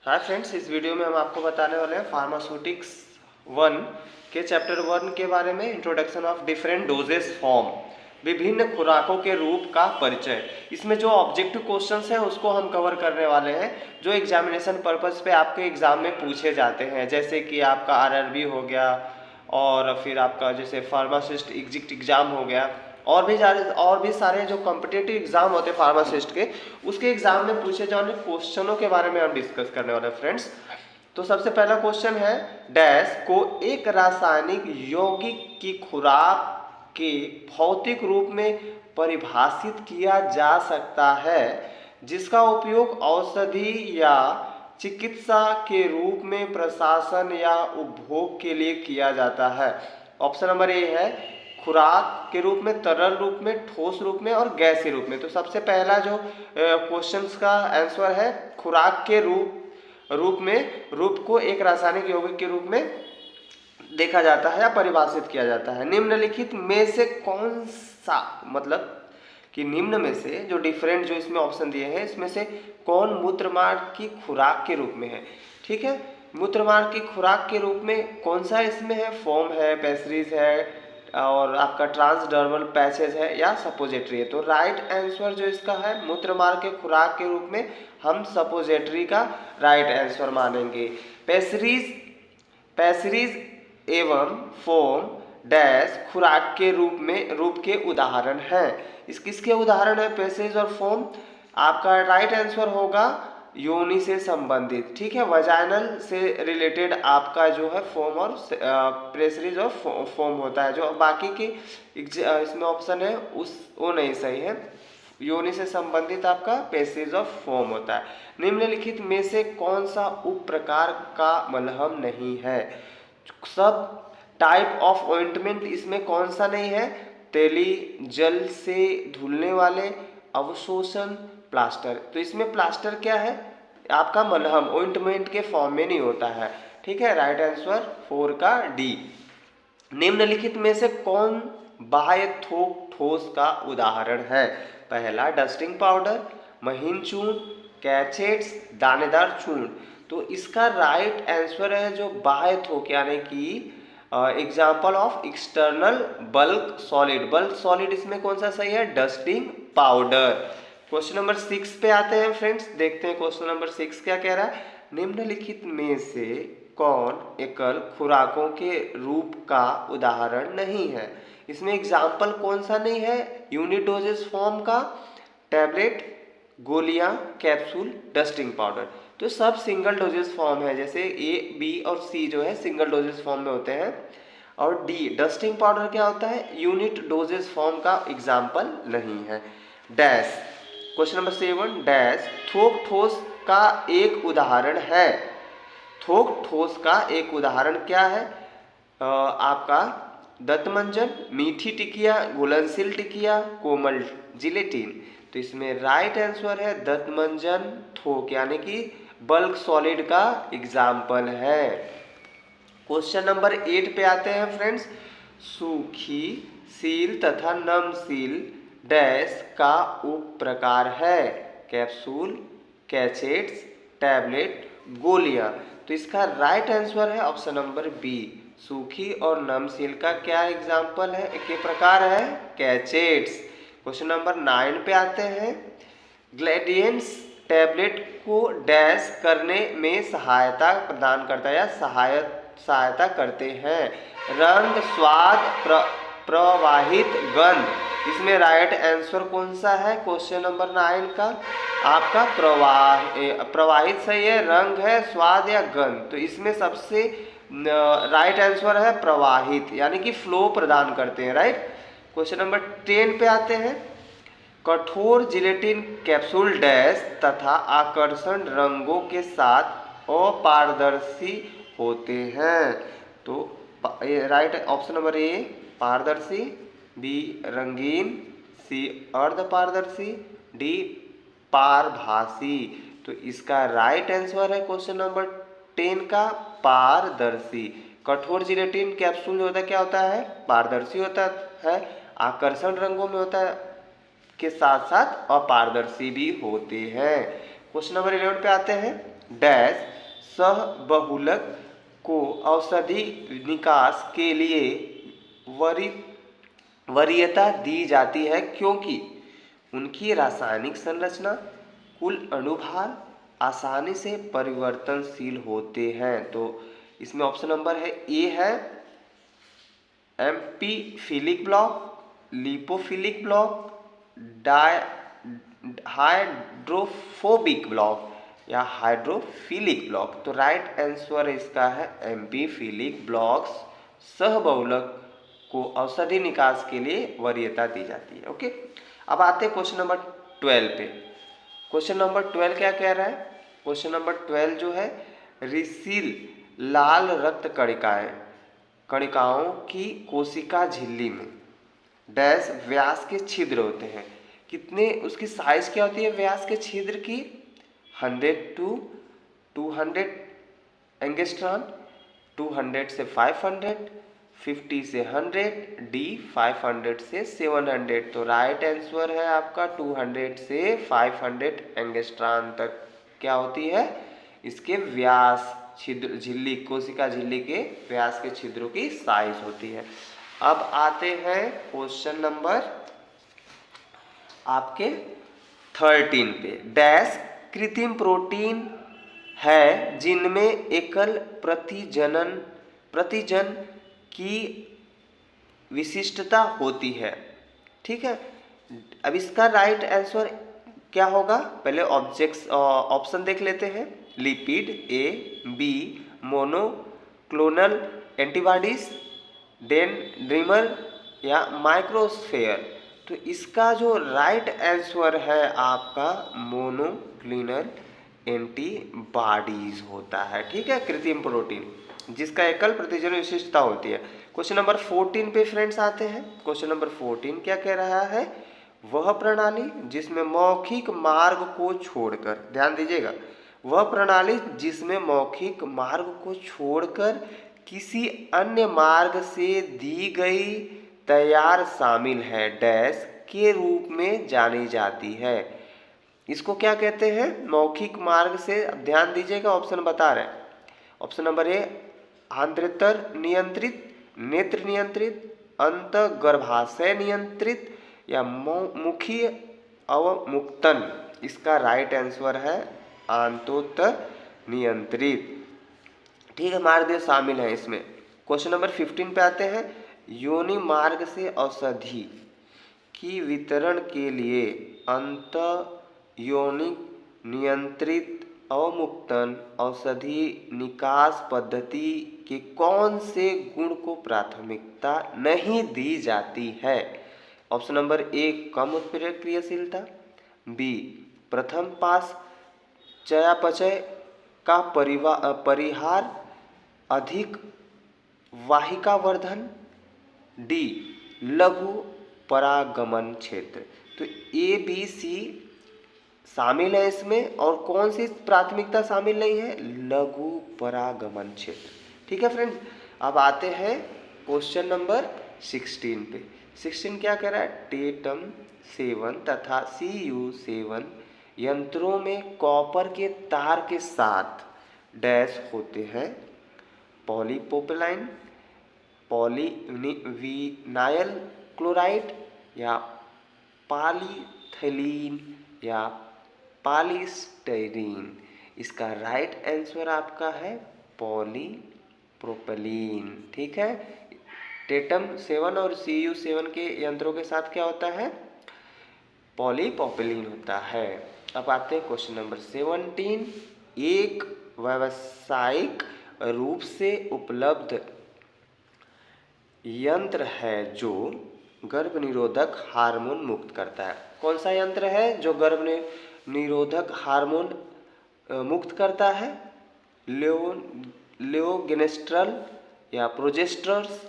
Hi friends, इस video में हम आपको बताने वाले हैं फार्मास्यूटिक्स 1 के चैप्टर 1 के बारे में, introduction of different doses form, विभिन्न खुराकों के रूप का परिचय। इसमें जो ऑब्जेक्टिव क्वेश्चंस हैं उसको हम कवर करने वाले हैं, जो एग्जामिनेशन पर्पस पे आपके एग्जाम में पूछे जाते हैं, जैसे कि आपका आरआरबी हो गया और फिर आपका जैसे फार्मासिस्ट एग्जिट एग्जाम हो गया, और भी सारे जो कॉम्पिटिटिव एग्जाम होते हैं फार्मासिस्ट के, उसके एग्जाम में पूछे जाने क्वेश्चनों के बारे में हम डिस्कस करने वाले हैं फ्रेंड्स। तो सबसे पहला क्वेश्चन है, डैश को एक रासायनिक यौगिक की खुराक के भौतिक रूप में परिभाषित किया जा सकता है जिसका उपयोग औषधि या चिकित्सा के रूप में प्रशासन या उपभोग के लिए किया जाता है। ऑप्शन नंबर ए है खुराक के रूप में, तरल रूप में, ठोस रूप में और गैसीय रूप में। तो सबसे पहला जो क्वेश्चंस का आंसर है खुराक के रूप में, रूप को एक रासायनिक यौगिक के रूप में देखा जाता है या परिभाषित किया जाता है। निम्नलिखित में से कौन सा, मतलब कि निम्न में से जो डिफरेंट जो इसमें ऑप्शन दिए हैं, इसमें से कौन मूत्रमार्ग की खुराक के रूप में है। ठीक है, मूत्रमार्ग की खुराक के रूप में कौन सा इसमें है, फोम है, पेस्ट्रीज है और आपका ट्रांसडर्मल पैसेज है या सपोजिटरी है। तो राइट आंसर जो इसका है मूत्रमार्ग के खुराक के रूप में हम सपोजिटरी का राइट आंसर मानेंगे। पैसरीज एवं फोम डैश खुराक के रूप के उदाहरण हैं। इस किसके उदाहरण है पैसेज और फोम? आपका राइट आंसर होगा योनि से संबंधित। ठीक है, वजाइनल से रिलेटेड आपका जो है फोम और प्रेसरीज और फोम होता है। जो बाकी के इसमें ऑप्शन है वो नहीं सही है, योनि से संबंधित आपका पेसेज ऑफ फोम होता है। निम्नलिखित में से कौन सा उप प्रकार का मलहम नहीं है? सब टाइप ऑफ ऑइंटमेंट इसमें कौन सा नहीं है? तेली, जल से धुलने वाले, अवशोषण, प्लास्टर। तो इसमें प्लास्टर क्या है? आपका मलहम ऑइंटमेंट के फॉर्म में नहीं होता है। ठीक है, राइट आंसर 4 का डी। निम्नलिखित में से कौन बाह्य थोक ठोस का उदाहरण है? पहला डस्टिंग पाउडर, महीन चूर्ण, कैचेट्स, दानेदार चूर्ण। तो इसका राइट आंसर है जो बाह्य थोक, यानी कि example of external bulk solid इसमें कौन सा सही है? Dusting powder. क्वेश्चन नंबर 6 पे आते हैं फ्रेंड्स, देखते हैं क्वेश्चन नंबर 6 क्या कह रहा है। निम्नलिखित में से कौन एकल खुराकों के रूप का उदाहरण नहीं है? इसमें एग्जाम्पल कौन सा नहीं है? यूनिट डोजेस फॉर्म का, टैबलेट, गोलियां, कैप्सूल, डस्टिंग पाउडर। तो सब सिंगल डोजेस फॉर्म है, जैसे ए, बी और सी जो है सिंगल डोजेस फॉर्म में होते हैं, और डी डस्टिंग पाउडर क्या होता है? यूनिट डोजेस फॉर्म का एग्जाम्पल नहीं है। डैश क्वेश्चन नंबर 7, डैश थोक ठोस का एक उदाहरण है। थोक ठोस का एक उदाहरण क्या है? आपका दंतमंजन, मीठी टिकिया, घुलनशील टिकिया, कोमल जिलेटिन। तो इसमें राइट आंसर है दंतमंजन थोक, यानी कि बल्क सॉलिड का एग्जाम्पल है। क्वेश्चन नंबर 8 पे आते हैं फ्रेंड्स। सूखी, सील तथा नमशील डैश का उप प्रकार है? कैप्सूल, कैचेट्स, टैबलेट, गोलियां। तो इसका राइट आंसर है ऑप्शन नंबर बी, सूखी और नमशील का क्या एग्जाम्पल है, के प्रकार है? कैचेट्स। क्वेश्चन नंबर 9 पे आते हैं। ग्लेडियंट्स टैबलेट को डैश करने में सहायता प्रदान करता है या सहायता करते हैं? रंग, स्वाद, प्रवाहित गंध। इसमें राइट आंसर कौन सा है क्वेश्चन नंबर 9 का? आपका प्रवाहित सही है, रंग है, स्वाद या गंध। तो इसमें सबसे राइट आंसर है प्रवाहित, यानी कि फ्लो प्रदान करते हैं। राइट। क्वेश्चन नंबर 10 पे आते हैं। कठोर जिलेटिन कैप्सूल डैश तथा आकर्षण रंगों के साथ अपारदर्शी होते हैं। तो राइट ऑप्शन नंबर ए पारदर्शी, बी रंगीन, सी अर्धपारदर्शी, डी पारभासी। तो इसका राइट आंसर है क्वेश्चन नंबर 10 का पारदर्शी। कठोर जिलेटिन कैप्सूल जो होता है क्या होता है? पारदर्शी होता है, आकर्षण रंगों में होता है, के साथ साथ अपारदर्शी भी होते हैं। क्वेश्चन नंबर 11 पे आते हैं। डैश सहबहुलक को औषधि विकास के लिए वरीयता दी जाती है क्योंकि उनकी रासायनिक संरचना, कुल अणुभार आसानी से परिवर्तनशील होते हैं। तो इसमें ऑप्शन नंबर है ए है amphiphilic block, lipophilic block, hydrophobic block या हाइड्रोफिलिक ब्लॉक। तो राइट आंसर इसका है एम्फीफिलिक ब्लॉक्स सहबहुलक को औषधि निकास के लिए वरीयता दी जाती है। ओके, अब आते हैं क्वेश्चन नंबर 12 पे। क्वेश्चन नंबर 12 क्या कह रहा है? क्वेश्चन नंबर 12 जो है, रिसील लाल रक्त कणिकाओं की कोशिका झिल्ली में डैश व्यास के छिद्र होते हैं। कितने उसकी साइज क्या होती है व्यास के छिद्र की? 100 to 200 एंगस्ट्रॉन, 200 से 500, 50 से 100, डी 500 से 700। तो राइट आंसर है आपका 200 से 500 एंगस्ट्रॉन तक क्या होती है इसके व्यास, छिद्र झिल्ली, कोशिका झिल्ली के व्यास के छिद्रों की साइज होती है। अब आते हैं क्वेश्चन नंबर आपके 13 पे। डैश कृत्रिम प्रोटीन है जिनमें एकल प्रतिजन की विशिष्टता होती है। ठीक है, अब इसका राइट आंसर क्या होगा? पहले ऑप्शन देख लेते हैं। लिपिड ए, बी मोनोक्लोनल एंटीबॉडीज, डेंड्रिमर या माइक्रोस्फेयर। तो इसका जो राइट आंसर है आपका मोनोक्लोनल एंटीबॉडीज होता है। ठीक है, कृत्रिम प्रोटीन जिसका एकल प्रतिजन विशिष्टता होती है। क्वेश्चन नंबर 14 पे फ्रेंड्स आते हैं। क्वेश्चन नंबर 14 क्या कह रहा है? वह प्रणाली जिसमें मौखिक मार्ग को छोड़कर, ध्यान दीजिएगा, वह प्रणाली जिसमें मौखिक मार्ग को छोड़कर किसी अन्य मार्ग से दी गई तैयार शामिल है डैश के रूप में जानी जाती है। इसको क्या कहते हैं? मौखिक मार्ग से, अब ध्यान दीजिएगा ऑप्शन बता रहे हैं। ऑप्शन नंबर ए आंत्रेतर नियंत्रित, नेत्र नियंत्रित, अंतर्गर्भाशय नियंत्रित या मुखीय अवमुक्तन। इसका राइट आंसर है आंतोत्तर नियंत्रित। ठीक है, मार्ग शामिल है इसमें। क्वेश्चन नंबर 15 पे आते हैं। योनि मार्ग से औषधि की वितरण के लिए अंत योनिक नियंत्रित अवमुक्तन औषधि निकास पद्धति के कौन से गुण को प्राथमिकता नहीं दी जाती है? ऑप्शन नंबर ए कम उत्प्रेरक क्रियाशीलता, बी प्रथम पास चयापचय का परिहार, अधिक वाहिका वर्धन, डी लघु परागमन क्षेत्र। तो ए बी सी शामिल है इसमें, और कौन सी प्राथमिकता शामिल नहीं है? लघु परागमन क्षेत्र। ठीक है फ्रेंड्स, अब आते हैं क्वेश्चन नंबर 16 पे। 16 क्या कह रहा है? टेटम 7 तथा Cu7 यंत्रों में कॉपर के तार के साथ डैश होते हैं पॉलीप्रोपिलीन, पॉलीविनाइल क्लोराइड या पॉलीथिलीन या पॉलीस्टाइरीन। इसका राइट आंसर आपका है पॉलीप्रोपिलीन। ठीक है, टेटम 7 और Cu7 के यंत्रों के साथ क्या होता है? पॉलीप्रोपिलीन होता है। अब आते हैं क्वेश्चन नंबर 17। एक व्यावसायिक रूप से उपलब्ध यंत्र है जो गर्भ निरोधक हार्मोन मुक्त करता है। कौन सा यंत्र है जो गर्भ निरोधक हार्मोन मुक्त करता है? लेओगेनेस्ट्रल या प्रोजेस्टर्स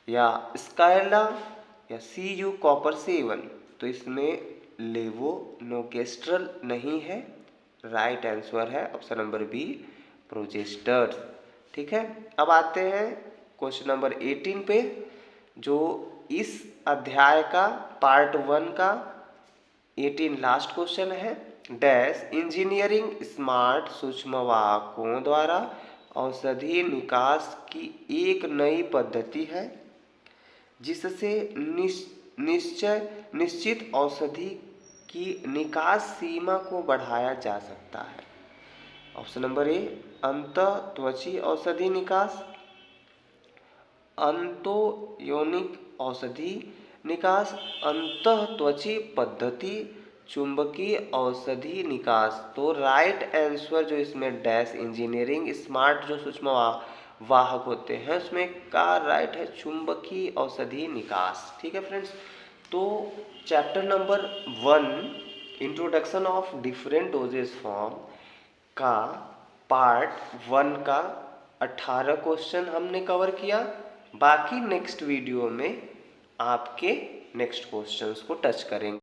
या स्काइला या Cu कॉपर 7। तो इसमें लेवोनोगेस्ट्रल नहीं है, राइट आंसर है ऑप्शन नंबर बी प्रोजेस्टर्स। ठीक है, अब आते हैं क्वेश्चन नंबर 18 पे, जो इस अध्याय का पार्ट 1 का 18 लास्ट क्वेश्चन है। डैश इंजीनियरिंग स्मार्ट सूक्ष्मवाहकों द्वारा औषधि निकास की एक नई पद्धति है जिससे निश्चित औषधि की निकास सीमा को बढ़ाया जा सकता है। ऑप्शन नंबर ए अंतःत्वची औषधि निकास, अंतोयोनिक औषधि निकास, अंतःत्वची पद्धति, चुंबकीय औषधि निकास। तो राइट आंसर जो इसमें डैश इंजीनियरिंग स्मार्ट जो सूक्ष्म वाहक होते हैं उसमें का राइट है चुंबकीय औषधि निकास। ठीक है फ्रेंड्स, तो chapter number 1 introduction of different doses form का पार्ट 1 का 18 क्वेश्चन हमने कवर किया। बाकी नेक्स्ट वीडियो में आपके नेक्स्ट क्वेश्चंस को टच करेंगे।